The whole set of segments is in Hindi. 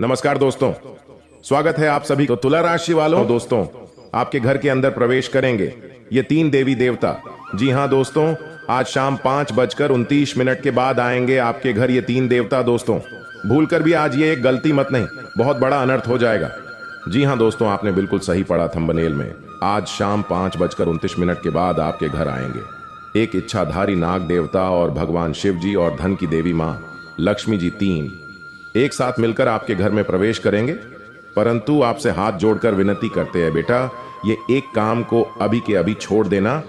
नमस्कार दोस्तों, स्वागत है आप सभी को। तुला राशि वालों दोस्तों, आपके घर के अंदर प्रवेश करेंगे ये 3 देवी देवता। जी हां दोस्तों, आज शाम 5:29 के बाद आएंगे आपके घर ये 3 देवता। दोस्तों भूलकर भी आज ये एक गलती मत नहीं, बहुत बड़ा अनर्थ हो जाएगा। जी हां दोस्तों, आपने बिल्कुल सही पढ़ा थंबनेल में। आज शाम 5:29 के बाद आपके घर आएंगे एक इच्छाधारी नाग देवता और भगवान शिव जी और धन की देवी मां लक्ष्मी जी, 3 एक साथ मिलकर आपके घर में प्रवेश करेंगे। परंतु आपसे हाथ जोड़कर विनती करते हैं, बेटा ये एक काम को अभी के अभी छोड़ देना,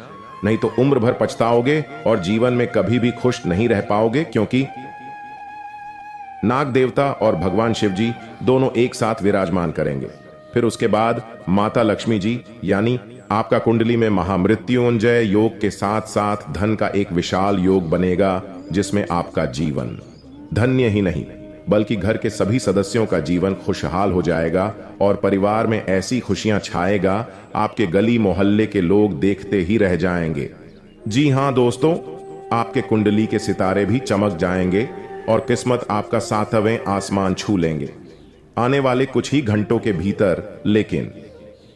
नहीं तो उम्र भर पछताओगे और जीवन में कभी भी खुश नहीं रह पाओगे। क्योंकि नाग देवता और भगवान शिव जी दोनों एक साथ विराजमान करेंगे। फिर उसके बाद माता लक्ष्मी जी, यानी आपका कुंडली में महामृत्युंजय योग के साथ साथ धन का एक विशाल योग बनेगा, जिसमें आपका जीवन धन्य ही नहीं बल्कि घर के सभी सदस्यों का जीवन खुशहाल हो जाएगा और परिवार में ऐसी खुशियां छाएगा, आपके गली मोहल्ले के लोग देखते ही रह जाएंगे। जी हां दोस्तों, आपके कुंडली के सितारे भी चमक जाएंगे और किस्मत आपका 7वें आसमान छू लेंगे आने वाले कुछ ही घंटों के भीतर। लेकिन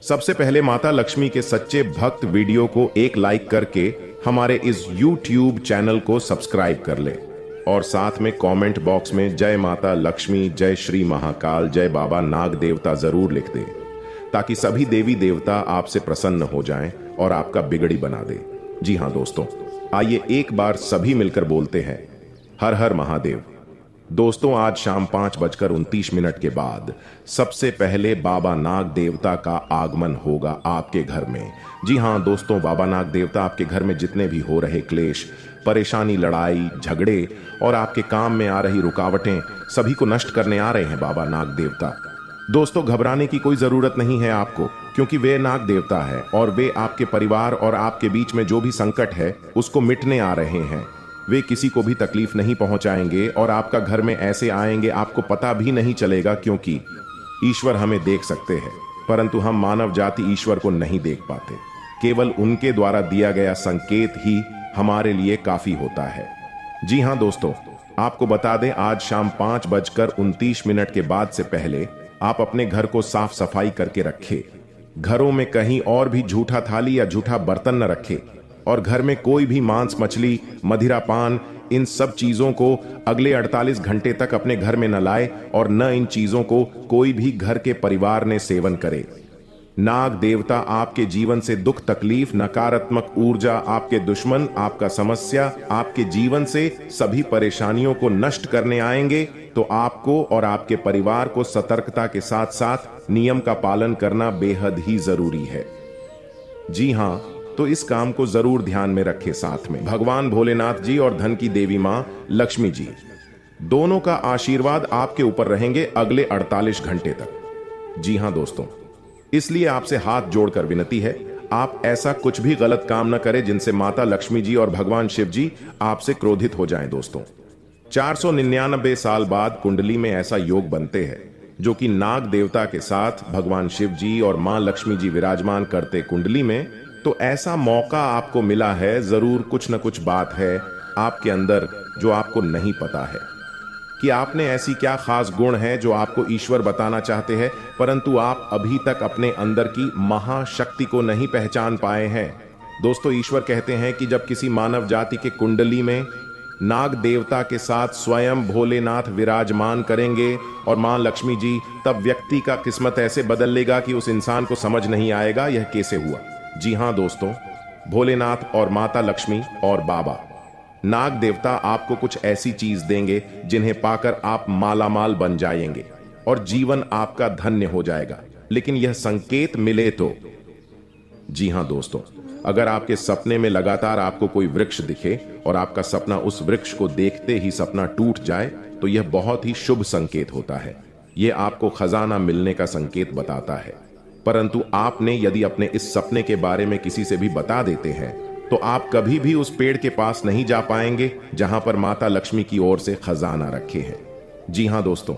सबसे पहले माता लक्ष्मी के सच्चे भक्त वीडियो को एक लाइक करके हमारे इस YouTube चैनल को सब्सक्राइब कर ले और साथ में कमेंट बॉक्स में जय माता लक्ष्मी, जय श्री महाकाल, जय बाबा नाग देवता जरूर लिख दे, ताकि सभी देवी देवता आपसे प्रसन्न हो जाएं और आपका बिगड़ी बना दे। जी हां दोस्तों, आइए एक बार सभी मिलकर बोलते हैं हर हर महादेव। दोस्तों आज शाम 5:29 के बाद सबसे पहले बाबा नाग देवता का आगमन होगा आपके घर में। जी हां दोस्तों, बाबा नाग देवता आपके घर में जितने भी हो रहे क्लेश, परेशानी, लड़ाई झगड़े और आपके काम में आ रही रुकावटें, सभी को नष्ट करने आ रहे हैं बाबा नाग देवता। दोस्तों घबराने की कोई जरूरत नहीं है आपको, क्योंकि वे नाग देवता है और वे आपके परिवार और आपके बीच में जो भी संकट है उसको मिटने आ रहे हैं। वे किसी को भी तकलीफ नहीं पहुंचाएंगे और आपका घर में ऐसे आएंगे आपको पता भी नहीं चलेगा, क्योंकि ईश्वर हमें देख सकते हैं परंतु हम मानव जाति ईश्वर को नहीं देख पाते। केवल उनके द्वारा दिया गया संकेत ही हमारे लिए काफी होता है। जी हां दोस्तों, आपको बता दें आज शाम 5:29 के बाद से पहले आप अपने घर को साफ सफाई करके रखें। घरों में कहीं और भी झूठा थाली या झूठा बर्तन न रखें और घर में कोई भी मांस, मछली, मदिरा पान, इन सब चीजों को अगले 48 घंटे तक अपने घर में न लाए और न इन चीजों को कोई भी घर के परिवार ने सेवन करे। नाग देवता आपके जीवन से दुख, तकलीफ, नकारात्मक ऊर्जा, आपके दुश्मन, आपका समस्या, आपके जीवन से सभी परेशानियों को नष्ट करने आएंगे। तो आपको और आपके परिवार को सतर्कता के साथ साथ नियम का पालन करना बेहद ही जरूरी है। जी हां, तो इस काम को जरूर ध्यान में रखें। साथ में भगवान भोलेनाथ जी और धन की देवी मां लक्ष्मी जी दोनों का आशीर्वाद आपके ऊपर रहेंगे अगले 48 घंटे तक। जी हां दोस्तों, इसलिए आपसे हाथ जोड़कर विनती है, आप ऐसा कुछ भी गलत काम न करें जिनसे माता लक्ष्मी जी और भगवान शिव जी आपसे क्रोधित हो जाएं। दोस्तों 499 साल बाद कुंडली में ऐसा योग बनते हैं जो कि नाग देवता के साथ भगवान शिव जी और मां लक्ष्मी जी विराजमान करते कुंडली में। तो ऐसा मौका आपको मिला है, जरूर कुछ न कुछ बात है आपके अंदर जो आपको नहीं पता है कि आपने ऐसी क्या खास गुण है जो आपको ईश्वर बताना चाहते हैं, परंतु आप अभी तक अपने अंदर की महाशक्ति को नहीं पहचान पाए हैं। दोस्तों ईश्वर कहते हैं कि जब किसी मानव जाति के कुंडली में नाग देवता के साथ स्वयं भोलेनाथ विराजमान करेंगे और मां लक्ष्मी जी, तब व्यक्ति का किस्मत ऐसे बदल लेगा कि उस इंसान को समझ नहीं आएगा यह कैसे हुआ। जी हां दोस्तों, भोलेनाथ और माता लक्ष्मी और बाबा नाग देवता आपको कुछ ऐसी चीज देंगे जिन्हें पाकर आप मालामाल बन जाएंगे और जीवन आपका धन्य हो जाएगा। लेकिन यह संकेत मिले तो। जी हां दोस्तों, अगर आपके सपने में लगातार आपको कोई वृक्ष दिखे और आपका सपना उस वृक्ष को देखते ही सपना टूट जाए, तो यह बहुत ही शुभ संकेत होता है। यह आपको खजाना मिलने का संकेत बताता है। परंतु आपने यदि अपने इस सपने के बारे में किसी से भी बता देते हैं तो आप कभी भी उस पेड़ के पास नहीं जा पाएंगे जहां पर माता लक्ष्मी की ओर से खजाना रखे हैं। जी हां दोस्तों,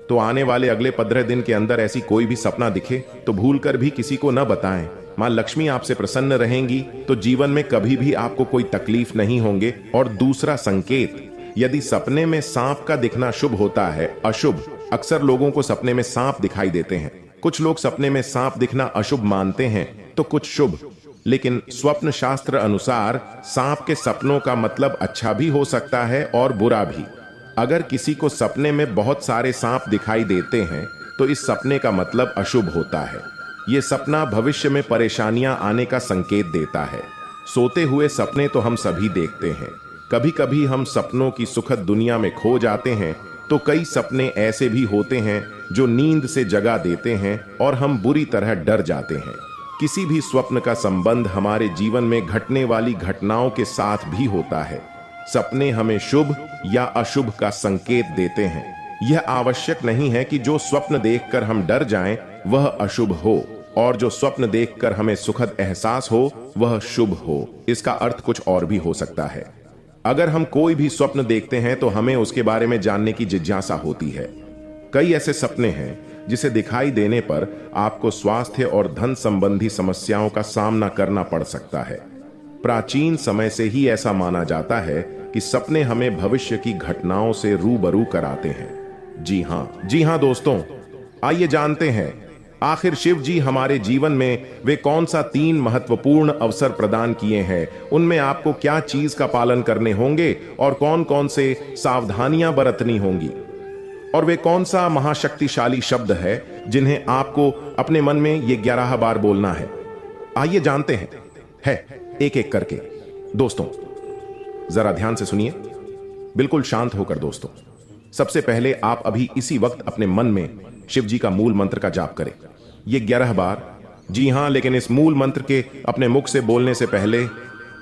तो आने वाले अगले 15 दिन के अंदर ऐसी कोई भी सपना दिखे तो भूलकर भी किसी को न बताएं। मां लक्ष्मी आपसे प्रसन्न रहेंगी तो जीवन में कभी भी आपको कोई तकलीफ नहीं होंगे। और दूसरा संकेत, यदि सपने में सांप का दिखना शुभ होता है अशुभ, अक्सर लोगों को सपने में सांप दिखाई देते हैं। कुछ लोग सपने में सांप दिखना अशुभ मानते हैं तो कुछ शुभ। लेकिन स्वप्न शास्त्र अनुसार सांप के सपनों का मतलब अच्छा भी हो सकता है और बुरा भी। अगर किसी को सपने में बहुत सारे सांप दिखाई देते हैं तो इस सपने का मतलब अशुभ होता है। यह सपना भविष्य में परेशानियां आने का संकेत देता है। सोते हुए सपने तो हम सभी देखते हैं। कभी कभी हम सपनों की सुखद दुनिया में खो जाते हैं तो कई सपने ऐसे भी होते हैं जो नींद से जगा देते हैं और हम बुरी तरह डर जाते हैं। किसी भी स्वप्न का संबंध हमारे जीवन में घटने वाली घटनाओं के साथ भी होता है। सपने हमें शुभ या अशुभ का संकेत देते हैं। यह आवश्यक नहीं है कि जो स्वप्न देखकर हम डर जाएं वह अशुभ हो और जो स्वप्न देखकर हमें सुखद एहसास हो वह शुभ हो। इसका अर्थ कुछ और भी हो सकता है। अगर हम कोई भी स्वप्न देखते हैं तो हमें उसके बारे में जानने की जिज्ञासा होती है। कई ऐसे सपने हैं जिसे दिखाई देने पर आपको स्वास्थ्य और धन संबंधी समस्याओं का सामना करना पड़ सकता है। प्राचीन समय से ही ऐसा माना जाता है कि सपने हमें भविष्य की घटनाओं से रूबरू कराते हैं। जी हाँ दोस्तों, आइए जानते हैं आखिर शिव जी हमारे जीवन में वे कौन सा 3 महत्वपूर्ण अवसर प्रदान किए हैं, उनमें आपको क्या चीज का पालन करने होंगे और कौन कौन से सावधानियां बरतनी होंगी, और वे कौन सा महाशक्तिशाली शब्द है जिन्हें आपको अपने मन में ये 11 बार बोलना है। आइए जानते हैं एक एक करके। दोस्तों जरा ध्यान से सुनिए, बिल्कुल शांत होकर दोस्तों। सबसे पहले आप अभी इसी वक्त अपने मन में शिव जी का मूल मंत्र का जाप करें। ये 11 बार। जी हां, लेकिन इस मूल मंत्र के अपने मुख से बोलने से पहले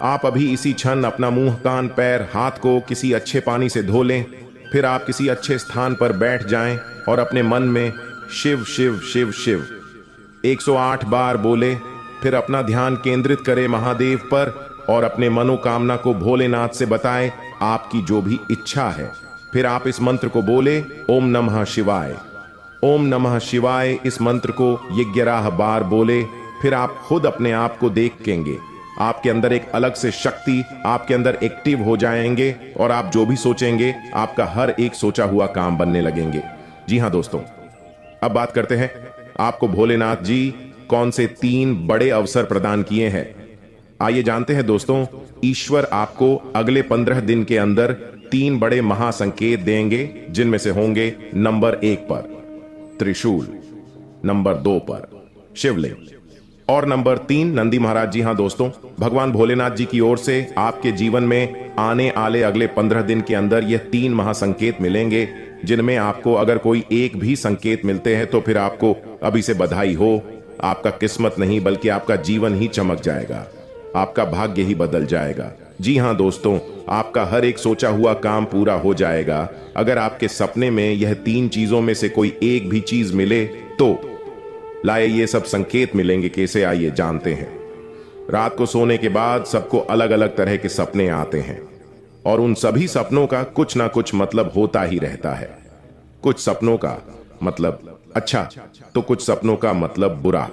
आप अभी इसी क्षण अपना मुंह, कान, पैर, हाथ को किसी अच्छे पानी से धो लें। फिर आप किसी अच्छे स्थान पर बैठ जाएं और अपने मन में शिव शिव शिव शिव 108 बार बोले। फिर अपना ध्यान केंद्रित करें महादेव पर और अपने मनोकामना को भोलेनाथ से बताएं, आपकी जो भी इच्छा है। फिर आप इस मंत्र को बोले, ओम नमः शिवाय, ओम नमः शिवाय। इस मंत्र को ये 11 बार बोले। फिर आप खुद अपने आप को देखेंगे, आपके अंदर एक अलग से शक्ति आपके अंदर एक्टिव हो जाएंगे और आप जो भी सोचेंगे आपका हर एक सोचा हुआ काम बनने लगेंगे। जी हां दोस्तों, अब बात करते हैं आपको भोलेनाथ जी कौन से 3 बड़े अवसर प्रदान किए हैं। आइए जानते हैं दोस्तों। ईश्वर आपको अगले 15 दिन के अंदर 3 बड़े महासंकेत देंगे, जिनमें से होंगे नंबर 1 पर त्रिशूल, नंबर 2 पर शिवलिंग और नंबर 3 नंदी महाराज। जी हां दोस्तों, भगवान भोलेनाथ जी की ओर से आपके जीवन में आने वाले अगले 15 दिन के अंदर यह 3 महासंकेत मिलेंगे, जिनमें आपको अगर कोई एक भी संकेत मिलते हैं तो फिर आपको अभी से बधाई हो। आपका किस्मत नहीं बल्कि आपका जीवन ही चमक जाएगा, आपका भाग्य ही बदल जाएगा। जी हां दोस्तों, आपका हर एक सोचा हुआ काम पूरा हो जाएगा। अगर आपके सपने में यह 3 चीजों में से कोई एक भी चीज मिले तो लाए ये सब संकेत मिलेंगे। कैसे, आइए जानते हैं। रात को सोने के बाद सबको अलग अलग तरह के सपने आते हैं और उन सभी सपनों का कुछ ना कुछ मतलब होता ही रहता है। कुछ सपनों का मतलब अच्छा तो कुछ सपनों का मतलब बुरा।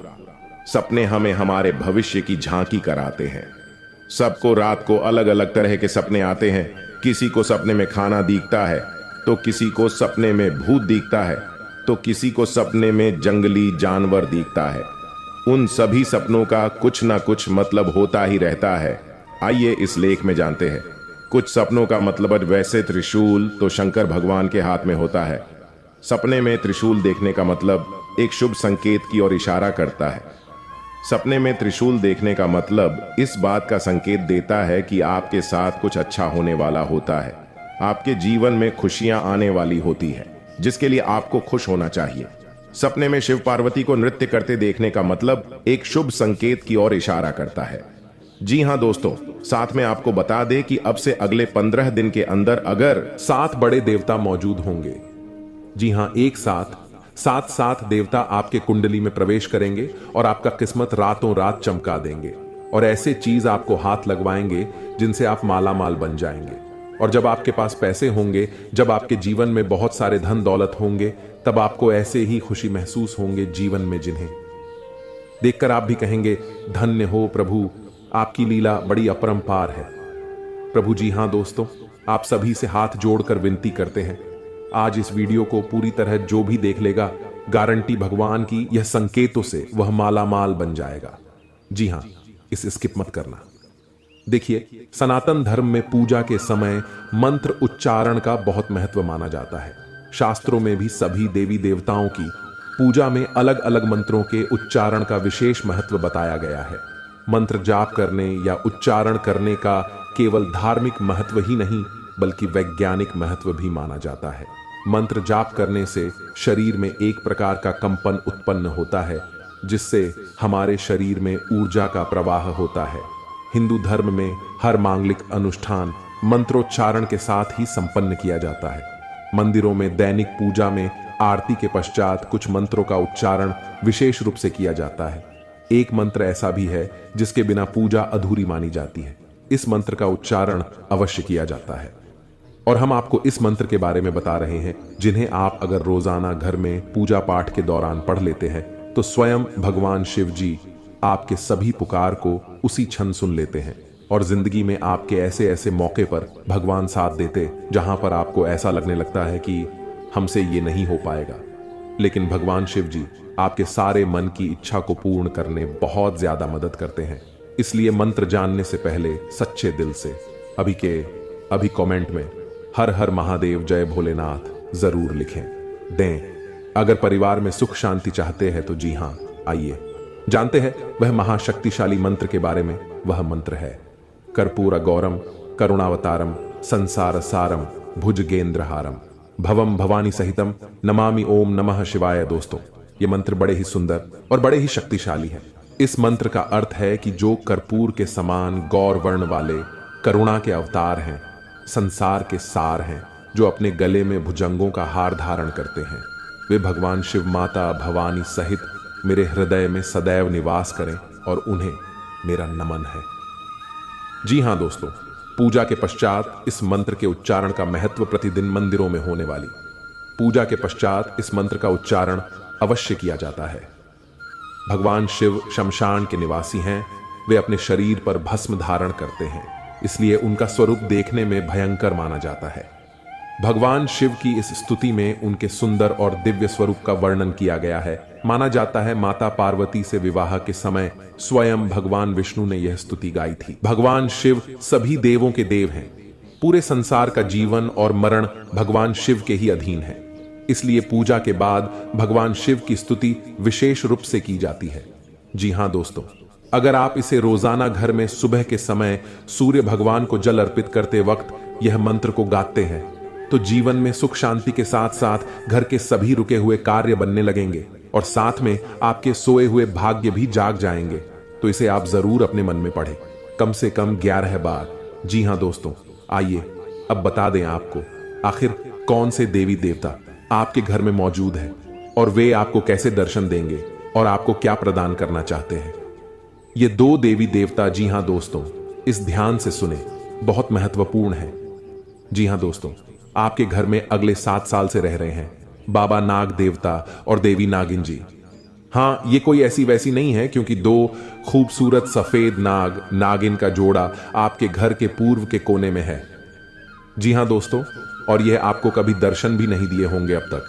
सपने हमें हमारे भविष्य की झांकी कराते हैं। सबको रात को अलग अलग तरह के सपने आते हैं। किसी को सपने में खाना दिखता है तो किसी को सपने में भूत दिखता है तो किसी को सपने में जंगली जानवर दिखता है। उन सभी सपनों का कुछ ना कुछ मतलब होता ही रहता है। आइए इस लेख में जानते हैं। कुछ सपनों का मतलब वैसे त्रिशूल तो शंकर भगवान के हाथ में होता है। सपने में त्रिशूल देखने का मतलब एक शुभ संकेत की ओर इशारा करता है। सपने में त्रिशूल देखने का मतलब इस बात का संकेत देता है कि आपके साथ कुछ अच्छा होने वाला होता है। आपके जीवन में खुशियां आने वाली होती है, जिसके लिए आपको खुश होना चाहिए। सपने में शिव पार्वती को नृत्य करते देखने का मतलब एक शुभ संकेत की ओर इशारा करता है। जी हां दोस्तों, साथ में आपको बता दें कि अब से अगले 15 दिन के अंदर अगर 7 बड़े देवता मौजूद होंगे। जी हां, एक साथ 7 देवता आपके कुंडली में प्रवेश करेंगे और आपका किस्मत रातों रात चमका देंगे और ऐसे चीज आपको हाथ लगवाएंगे जिनसे आप माला माल बन जाएंगे। और जब आपके पास पैसे होंगे, जब आपके जीवन में बहुत सारे धन दौलत होंगे, तब आपको ऐसे ही खुशी महसूस होंगे जीवन में, जिन्हें देखकर आप भी कहेंगे, धन्य हो प्रभु, आपकी लीला बड़ी अपरंपार है। प्रभु जी हां दोस्तों, आप सभी से हाथ जोड़कर विनती करते हैं, आज इस वीडियो को पूरी तरह जो भी देख लेगा, गारंटी भगवान की यह संकेतों से वह मालामाल बन जाएगा। जी हां, इसे स्किप मत करना। देखिए, सनातन धर्म में पूजा के समय मंत्र उच्चारण का बहुत महत्व माना जाता है। शास्त्रों में भी सभी देवी देवताओं की पूजा में अलग अलग मंत्रों के उच्चारण का विशेष महत्व बताया गया है। मंत्र जाप करने या उच्चारण करने का केवल धार्मिक महत्व ही नहीं बल्कि वैज्ञानिक महत्व भी माना जाता है। मंत्र जाप करने से शरीर में एक प्रकार का कंपन उत्पन्न होता है, जिससे हमारे शरीर में ऊर्जा का प्रवाह होता है। हिंदू धर्म में हर मांगलिक अनुष्ठान मंत्रोच्चारण के साथ ही संपन्न किया जाता है। मंदिरों में दैनिक पूजा में आरती के पश्चात कुछ मंत्रों का उच्चारण विशेष रूप से किया जाता है। एक मंत्र ऐसा भी है जिसके बिना पूजा अधूरी मानी जाती है। इस मंत्र का उच्चारण अवश्य किया जाता है और हम आपको इस मंत्र के बारे में बता रहे हैं, जिन्हें आप अगर रोजाना घर में पूजा पाठ के दौरान पढ़ लेते हैं तो स्वयं भगवान शिव जी आपके सभी पुकार को उसी क्षण सुन लेते हैं और जिंदगी में आपके ऐसे ऐसे मौके पर भगवान साथ देते जहां पर आपको ऐसा लगने लगता है कि हमसे ये नहीं हो पाएगा, लेकिन भगवान शिव जी आपके सारे मन की इच्छा को पूर्ण करने बहुत ज्यादा मदद करते हैं। इसलिए मंत्र जानने से पहले सच्चे दिल से अभी कमेंट में हर हर महादेव जय भोलेनाथ जरूर लिखें दें। अगर परिवार में सुख शांति चाहते हैं तो जी हां, आइए जानते हैं वह महाशक्तिशाली मंत्र के बारे में। वह मंत्र है कर्पूर गौरम करुणावतारम संसार सारम भुजगेंद्रहारम भवम भवानी सहितम नमामि ओम नमः शिवाय। दोस्तों, ये मंत्र बड़े ही सुंदर और बड़े ही शक्तिशाली है। इस मंत्र का अर्थ है कि जो कर्पूर के समान गौर वर्ण वाले करुणा के अवतार हैं, संसार के सार हैं, जो अपने गले में भुजंगों का हार धारण करते हैं, वे भगवान शिव माता भवानी सहित मेरे हृदय में सदैव निवास करें और उन्हें मेरा नमन है। जी हां दोस्तों, पूजा के पश्चात इस मंत्र के उच्चारण का महत्व प्रतिदिन मंदिरों में होने वाली पूजा के पश्चात इस मंत्र का उच्चारण अवश्य किया जाता है। भगवान शिव शमशान के निवासी हैं, वे अपने शरीर पर भस्म धारण करते हैं, इसलिए उनका स्वरूप देखने में भयंकर माना जाता है। भगवान शिव की इस स्तुति में उनके सुंदर और दिव्य स्वरूप का वर्णन किया गया है। माना जाता है माता पार्वती से विवाह के समय स्वयं भगवान विष्णु ने यह स्तुति गाई थी। भगवान शिव सभी देवों के देव हैं। पूरे संसार का जीवन और मरण भगवान शिव के ही अधीन है, इसलिए पूजा के बाद भगवान शिव की स्तुति विशेष रूप से की जाती है। जी हां दोस्तों, अगर आप इसे रोजाना घर में सुबह के समय सूर्य भगवान को जल अर्पित करते वक्त यह मंत्र को गाते हैं तो जीवन में सुख शांति के साथ साथ घर के सभी रुके हुए कार्य बनने लगेंगे और साथ में आपके सोए हुए भाग्य भी जाग जाएंगे। तो इसे आप जरूर अपने मन में पढ़ें, कम से कम 11 बार। जी हां दोस्तों, आइए अब बता दें आपको आखिर कौन से देवी देवता आपके घर में मौजूद है और वे आपको कैसे दर्शन देंगे और आपको क्या प्रदान करना चाहते हैं। ये 2 देवी देवता, जी हां दोस्तों, इस ध्यान से सुने, बहुत महत्वपूर्ण है। जी हां दोस्तों, आपके घर में अगले 7 साल से रह रहे हैं बाबा नाग देवता और देवी नागिन जी। हां, ये कोई ऐसी वैसी नहीं है, क्योंकि 2 खूबसूरत सफेद नाग नागिन का जोड़ा आपके घर के पूर्व के कोने में है। जी हां दोस्तों, और यह आपको कभी दर्शन भी नहीं दिए होंगे अब तक,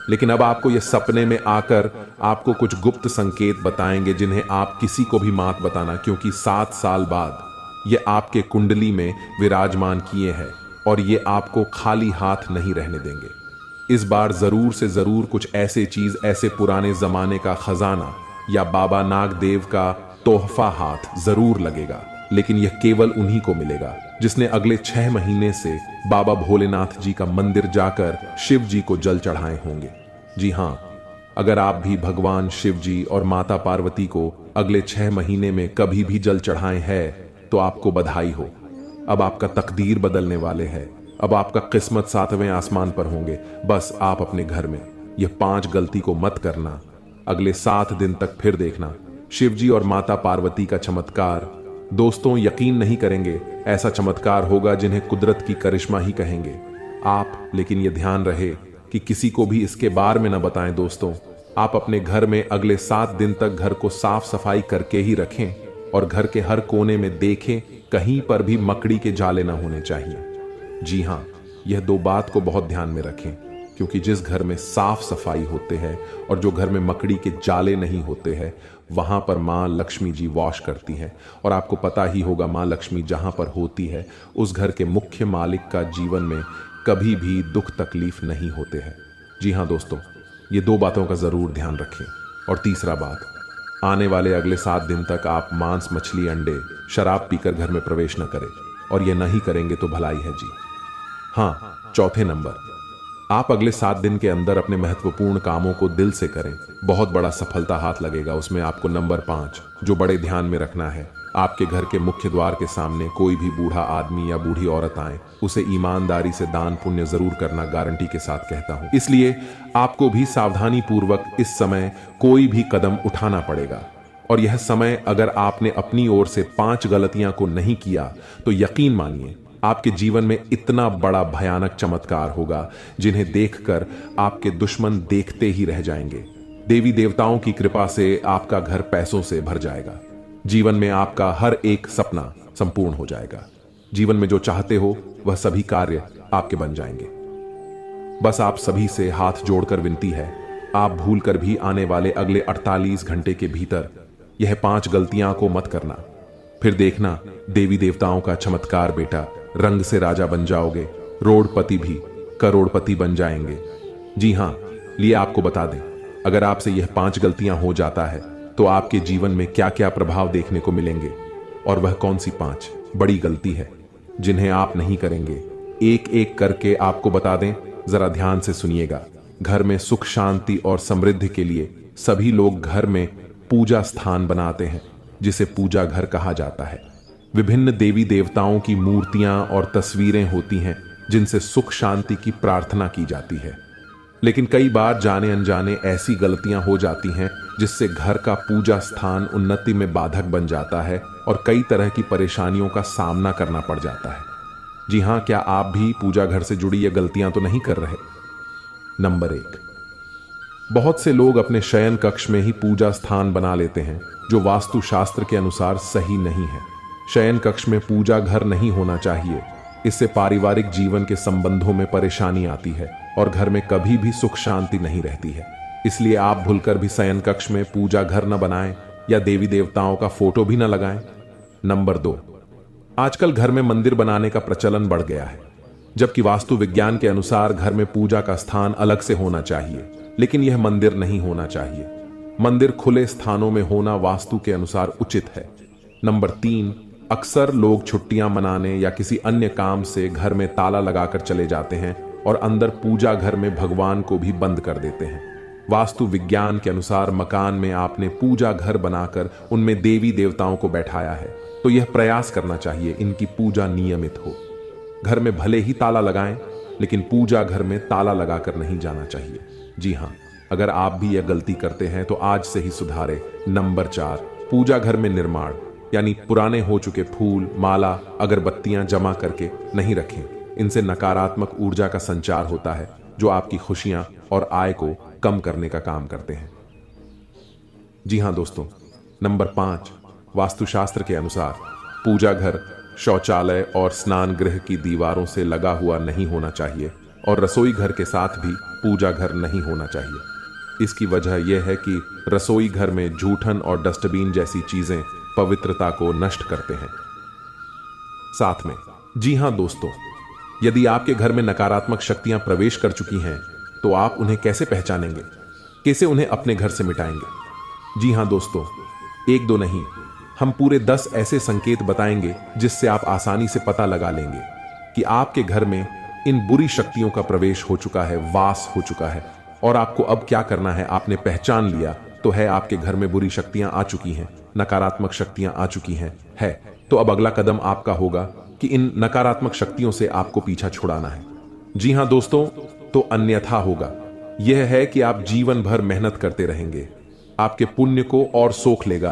लेकिन अब आपको यह सपने में आकर आपको कुछ गुप्त संकेत बताएंगे जिन्हें आप किसी को भी मत बताना, क्योंकि 7 साल बाद ये आपके कुंडली में विराजमान किए हैं और ये आपको खाली हाथ नहीं रहने देंगे। इस बार जरूर से जरूर कुछ ऐसे चीज, ऐसे पुराने जमाने का खजाना या बाबा नाग देव का तोहफा हाथ जरूर लगेगा, लेकिन यह केवल उन्हीं को मिलेगा जिसने अगले 6 महीने से बाबा भोलेनाथ जी का मंदिर जाकर शिव जी को जल चढ़ाए होंगे। जी हां, अगर आप भी भगवान शिव जी और माता पार्वती को अगले 6 महीने में कभी भी जल चढ़ाए हैं तो आपको बधाई हो। अब आपका तकदीर बदलने वाले हैं। अब आपका किस्मत 7वें आसमान पर होंगे। बस आप अपने घर में यह 5 गलती को मत करना। अगले 7 दिन तक फिर देखना शिव जी और माता पार्वती का चमत्कार। दोस्तों, यकीन नहीं करेंगे, ऐसा चमत्कार होगा जिन्हें कुदरत की करिश्मा ही कहेंगे आप। लेकिन यह ध्यान रहे कि किसी को भी इसके बारे में न बताएं। दोस्तों, आप अपने घर में अगले 7 दिन तक घर को साफ सफाई करके ही रखें और घर के हर कोने में देखें, कहीं पर भी मकड़ी के जाले न होने चाहिए। जी हाँ, यह दो बात को बहुत ध्यान में रखें, क्योंकि जिस घर में साफ सफाई होते हैं और जो घर में मकड़ी के जाले नहीं होते हैं, वहां पर माँ लक्ष्मी जी वास करती हैं। और आपको पता ही होगा, माँ लक्ष्मी जहां पर होती है उस घर के मुख्य मालिक का जीवन में कभी भी दुख तकलीफ नहीं होते हैं। जी हाँ दोस्तों, ये दो बातों का जरूर ध्यान रखें। और तीसरा बात, आने वाले अगले 7 दिन तक आप मांस, मछली, अंडे, शराब पीकर घर में प्रवेश न करें, और ये नहीं करेंगे तो भलाई है जी। हाँ, चौथे नंबर, आप अगले 7 दिन के अंदर अपने महत्वपूर्ण कामों को दिल से करें, बहुत बड़ा सफलता हाथ लगेगा उसमें। आपको नंबर 5 जो बड़े ध्यान में रखना है, आपके घर के मुख्य द्वार के सामने कोई भी बूढ़ा आदमी या बूढ़ी औरत आए, उसे ईमानदारी से दान पुण्य जरूर करना, गारंटी के साथ कहता हूं। इसलिए आपको भी सावधानी पूर्वक इस समय कोई भी कदम उठाना पड़ेगा। और यह समय अगर आपने अपनी ओर से 5 गलतियां को नहीं किया तो यकीन मानिए आपके जीवन में इतना बड़ा भयानक चमत्कार होगा जिन्हें देखकर आपके दुश्मन देखते ही रह जाएंगे। देवी देवताओं की कृपा से आपका घर पैसों से भर जाएगा। जीवन में आपका हर एक सपना संपूर्ण हो जाएगा। जीवन में जो चाहते हो वह सभी कार्य आपके बन जाएंगे। बस आप सभी से हाथ जोड़कर विनती है, आप भूलकर भी आने वाले अगले 48 घंटे के भीतर यह 5 गलतियां को मत करना। फिर देखना देवी देवताओं का चमत्कार बेटा, रंग से राजा बन जाओगे, रोडपति भी करोड़पति बन जाएंगे। जी हां, लिए आपको बता दें, अगर आपसे यह 5 गलतियां हो जाता है तो आपके जीवन में क्या क्या प्रभाव देखने को मिलेंगे, और वह कौन सी 5 बड़ी गलती है जिन्हें आप नहीं करेंगे, एक एक करके आपको बता दें। जरा ध्यान से सुनिएगा। घर में सुख, शांति और समृद्धि के लिए सभी लोग घर में पूजा स्थान बनाते हैं, जिसे पूजा घर कहा जाता है। विभिन्न देवी देवताओं की मूर्तियां और तस्वीरें होती हैं जिनसे सुख शांति की प्रार्थना की जाती है। लेकिन कई बार जाने अनजाने ऐसी गलतियां हो जाती हैं जिससे घर का पूजा स्थान उन्नति में बाधक बन जाता है और कई तरह की परेशानियों का सामना करना पड़ जाता है। जी हां, क्या आप भी पूजा घर से जुड़ी ये गलतियां तो नहीं कर रहे? नंबर 1, बहुत से लोग अपने शयन कक्ष में ही पूजा स्थान बना लेते हैं, जो वास्तु शास्त्र के अनुसार सही नहीं है। शयन कक्ष में पूजा घर नहीं होना चाहिए। इससे पारिवारिक जीवन के संबंधों में परेशानी आती है और घर में कभी भी सुख शांति नहीं रहती है। इसलिए आप भूलकर भी शयन कक्ष में पूजा घर न बनाएं या देवी देवताओं का फोटो भी न लगाएं। नंबर 2, आजकल घर में मंदिर बनाने का प्रचलन बढ़ गया है, जबकि वास्तु विज्ञान के अनुसार घर में पूजा का स्थान अलग से होना चाहिए, लेकिन यह मंदिर नहीं होना चाहिए। मंदिर खुले स्थानों में होना वास्तु के अनुसार उचित है। नंबर 3, अक्सर लोग छुट्टियां मनाने या किसी अन्य काम से घर में ताला लगाकर चले जाते हैं और अंदर पूजा घर में भगवान को भी बंद कर देते हैं। वास्तु विज्ञान के अनुसार मकान में आपने पूजा घर बनाकर उनमें देवी देवताओं को बैठाया है, तो यह प्रयास करना चाहिए इनकी पूजा नियमित हो। घर में भले ही ताला लगाएं, लेकिन पूजा घर में ताला लगाकर नहीं जाना चाहिए। जी हां, अगर आप भी यह गलती करते हैं तो आज से ही सुधारें। नंबर 4, पूजा घर में निर्माण यानी पुराने हो चुके फूल, माला, अगरबत्तियां जमा करके नहीं रखें। इनसे नकारात्मक ऊर्जा का संचार होता है, जो आपकी खुशियां और आय को कम करने का काम करते हैं। जी हां दोस्तों, नंबर 5, वास्तुशास्त्र के अनुसार पूजा घर शौचालय और स्नान गृह की दीवारों से लगा हुआ नहीं होना चाहिए और रसोई घर के साथ भी पूजा घर नहीं होना चाहिए। इसकी वजह यह है कि रसोई घर में जूठन और डस्टबिन जैसी चीजें पवित्रता को नष्ट करते हैं। साथ में, जी हां दोस्तों, यदि आपके घर में नकारात्मक शक्तियां प्रवेश कर चुकी हैं तो आप उन्हें कैसे पहचानेंगे, कैसे उन्हें अपने घर से मिटाएंगे? जी हां दोस्तों, 1-2 नहीं, हम पूरे 10 ऐसे संकेत बताएंगे जिससे आप आसानी से पता लगा लेंगे कि आपके घर में इन बुरी शक्तियों का प्रवेश हो चुका है, वास हो चुका है। और आपको अब क्या करना है, आपने पहचान लिया तो है आपके घर में बुरी शक्तियां आ चुकी हैं, नकारात्मक शक्तियां आ चुकी हैं, है तो अब अगला कदम आपका होगा कि इन नकारात्मक शक्तियों से आपको पीछा छुड़ाना है। जी हां दोस्तों, तो अन्यथा होगा यह है कि आप जीवन भर मेहनत करते रहेंगे, आपके पुण्य को और सोख लेगा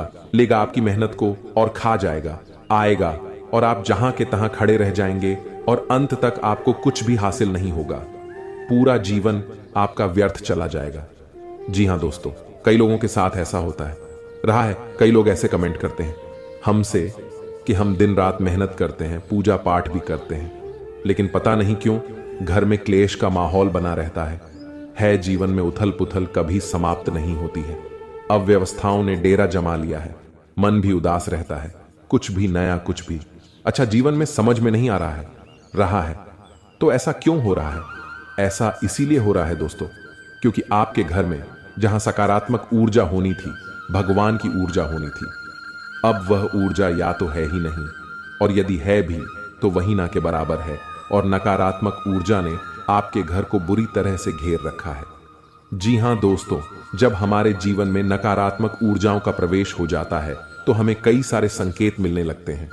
आपकी मेहनत को और खा जाएगा, आएगा, और आप जहां के तहां खड़े रह जाएंगे और अंत तक आपको कुछ भी हासिल नहीं होगा। पूरा जीवन आपका व्यर्थ चला जाएगा। जी हां दोस्तों, कई लोगों के साथ ऐसा होता है, रहा है। कई लोग ऐसे कमेंट करते हैं हमसे कि हम दिन रात मेहनत करते हैं, पूजा पाठ भी करते हैं, लेकिन पता नहीं क्यों घर में क्लेश का माहौल बना रहता है जीवन में उथल पुथल कभी समाप्त नहीं होती है। अव्यवस्थाओं ने डेरा जमा लिया है, मन भी उदास रहता है, कुछ भी नया कुछ भी अच्छा जीवन में समझ में नहीं आ रहा है। तो ऐसा क्यों हो रहा है? ऐसा इसीलिए हो रहा है दोस्तों, क्योंकि आपके घर में जहां सकारात्मक ऊर्जा होनी थी, भगवान की ऊर्जा होनी थी, अब वह ऊर्जा या तो है ही नहीं, और यदि है भी तो वही ना के बराबर है, और नकारात्मक ऊर्जा ने आपके घर को बुरी तरह से घेर रखा है। जी हां दोस्तों, जब हमारे जीवन में नकारात्मक ऊर्जाओं का प्रवेश हो जाता है तो हमें कई सारे संकेत मिलने लगते हैं।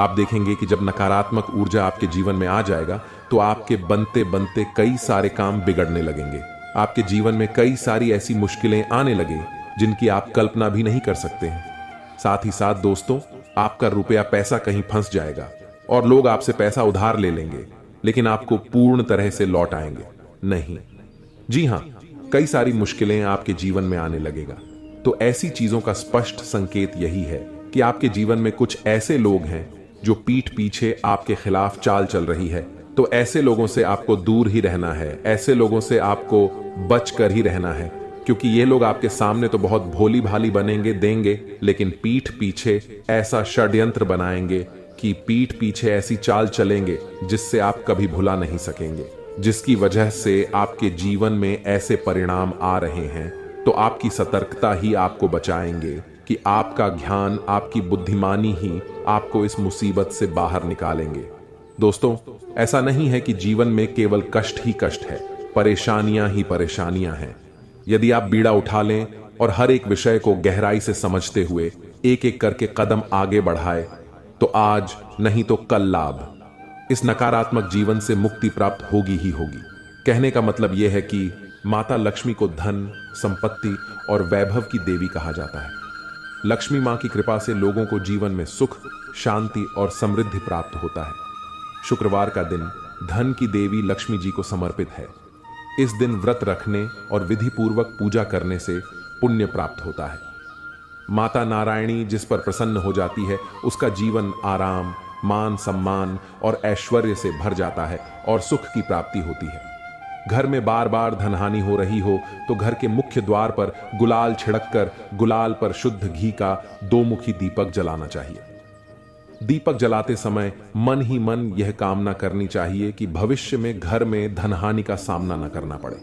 आप देखेंगे कि जब नकारात्मक ऊर्जा आपके जीवन में आ जाएगा तो आपके बनते बनते कई सारे काम बिगड़ने लगेंगे। आपके जीवन में कई सारी ऐसी मुश्किलें आने लगे जिनकी आप कल्पना भी नहीं कर सकते हैं। साथ ही साथ दोस्तों, आपका रुपया पैसा कहीं फंस जाएगा और लोग आपसे पैसा उधार ले लेंगे, लेकिन आपको पूर्ण तरह से लौट आएंगे नहीं। जी हां, कई सारी मुश्किलें आपके जीवन में आने लगेगा। तो ऐसी चीजों का स्पष्ट संकेत यही है कि आपके जीवन में कुछ ऐसे लोग हैं जो पीठ पीछे आपके खिलाफ चाल चल रही है। तो ऐसे लोगों से आपको दूर ही रहना है, ऐसे लोगों से आपको बच कर ही रहना है, क्योंकि ये लोग आपके सामने तो बहुत भोली भाली बनेंगे देंगे, लेकिन पीठ पीछे ऐसा षड्यंत्र बनाएंगे कि पीठ पीछे ऐसी चाल चलेंगे जिससे आप कभी भुला नहीं सकेंगे, जिसकी वजह से आपके जीवन में ऐसे परिणाम आ रहे हैं। तो आपकी सतर्कता ही आपको बचाएंगे कि आपका ज्ञान, आपकी बुद्धिमानी ही आपको इस मुसीबत से बाहर निकालेंगे। दोस्तों, ऐसा नहीं है कि जीवन में केवल कष्ट ही कष्ट है, परेशानियां ही परेशानियां हैं। यदि आप बीड़ा उठा लें और हर एक विषय को गहराई से समझते हुए एक एक करके कदम आगे बढ़ाए तो आज नहीं तो कल लाभ, इस नकारात्मक जीवन से मुक्ति प्राप्त होगी ही होगी। कहने का मतलब यह है कि माता लक्ष्मी को धन, संपत्ति और वैभव की देवी कहा जाता है। लक्ष्मी मां की कृपा से लोगों को जीवन में सुख, शांति और समृद्धि प्राप्त होता है। शुक्रवार का दिन धन की देवी लक्ष्मी जी को समर्पित है। इस दिन व्रत रखने और विधि पूर्वक पूजा करने से पुण्य प्राप्त होता है। माता नारायणी जिस पर प्रसन्न हो जाती है उसका जीवन आराम, मान सम्मान और ऐश्वर्य से भर जाता है और सुख की प्राप्ति होती है। घर में बार बार धनहानि हो रही हो तो घर के मुख्य द्वार पर गुलाल छिड़ककर गुलाल पर शुद्ध घी का 2 मुखी दीपक जलाना चाहिए। दीपक जलाते समय मन ही मन यह कामना करनी चाहिए कि भविष्य में घर में धनहानि का सामना न करना पड़े।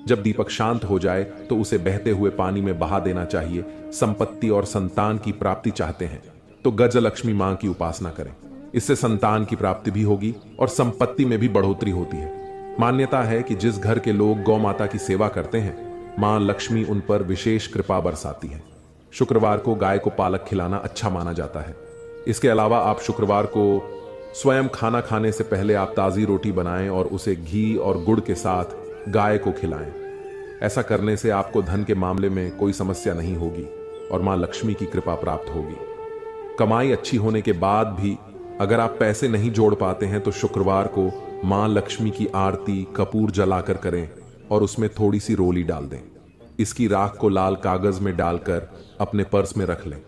जब दीपक शांत हो जाए तो उसे बहते हुए पानी में बहा देना चाहिए। संपत्ति और संतान की प्राप्ति चाहते हैं तो गजलक्ष्मी मां की उपासना करें, इससे संतान की प्राप्ति भी होगी और संपत्ति में भी बढ़ोतरी होती है। मान्यता है कि जिस घर के लोग गौ माता की सेवा करते हैं, मां लक्ष्मी उन पर विशेष कृपा बरसाती है। शुक्रवार को गाय को पालक खिलाना अच्छा माना जाता है। इसके अलावा आप शुक्रवार को स्वयं खाना खाने से पहले आप ताज़ी रोटी बनाएं और उसे घी और गुड़ के साथ गाय को खिलाएं। ऐसा करने से आपको धन के मामले में कोई समस्या नहीं होगी और मां लक्ष्मी की कृपा प्राप्त होगी। कमाई अच्छी होने के बाद भी अगर आप पैसे नहीं जोड़ पाते हैं तो शुक्रवार को मां लक्ष्मी की आरती कपूर जलाकर करें और उसमें थोड़ी सी रोली डाल दें। इसकी राख को लाल कागज में डालकर अपने पर्स में रख लें।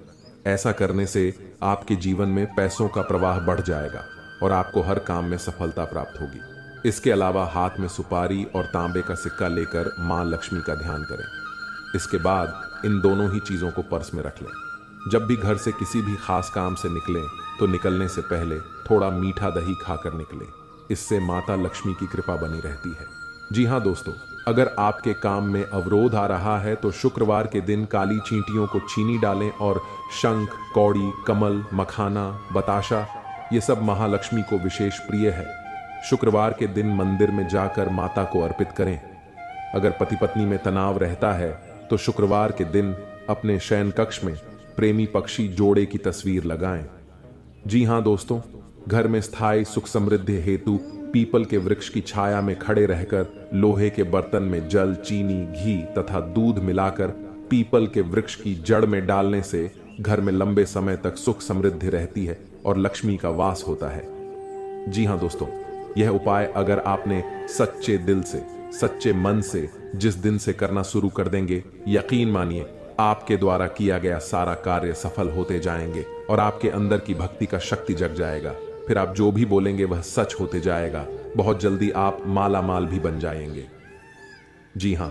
ऐसा करने से आपके जीवन में पैसों का प्रवाह बढ़ जाएगा और आपको हर काम में सफलता प्राप्त होगी। इसके अलावा हाथ में सुपारी और तांबे का सिक्का लेकर मां लक्ष्मी का ध्यान करें। इसके बाद इन दोनों ही चीजों को पर्स में रख लें। जब भी घर से किसी भी खास काम से निकलें तो निकलने से पहले थोड़ा मीठा दही खाकर निकलें। इससे माता लक्ष्मी की कृपा बनी रहती है। जी हाँ दोस्तों, अगर आपके काम में अवरोध आ रहा है तो शुक्रवार के दिन काली चींटियों को चीनी डालें और शंख, कौड़ी, कमल, मखाना, बताशा ये सब महालक्ष्मी को विशेष प्रिय है। शुक्रवार के दिन मंदिर में जाकर माता को अर्पित करें। अगर पति पत्नी में तनाव रहता है तो शुक्रवार के दिन अपने शयन कक्ष में प्रेमी पक्षी जोड़े की तस्वीर लगाएं। जी हाँ दोस्तों, घर में स्थायी सुख समृद्धि हेतु पीपल के वृक्ष की छाया में खड़े रहकर लोहे के बर्तन में जल, चीनी, घी तथा दूध मिलाकर पीपल के वृक्ष की जड़ में डालने से घर में लंबे समय तक सुख समृद्धि रहती है और लक्ष्मी का वास होता है। जी हाँ दोस्तों, यह उपाय अगर आपने सच्चे दिल से, सच्चे मन से जिस दिन से करना शुरू कर देंगे, यकीन मानिए आपके द्वारा किया गया सारा कार्य सफल होते जाएंगे और आपके अंदर की भक्ति का शक्ति जग जाएगा। फिर आप जो भी बोलेंगे वह सच होते जाएगा। बहुत जल्दी आप माला माल भी बन जाएंगे। जी हाँ,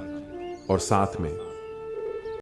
और साथ में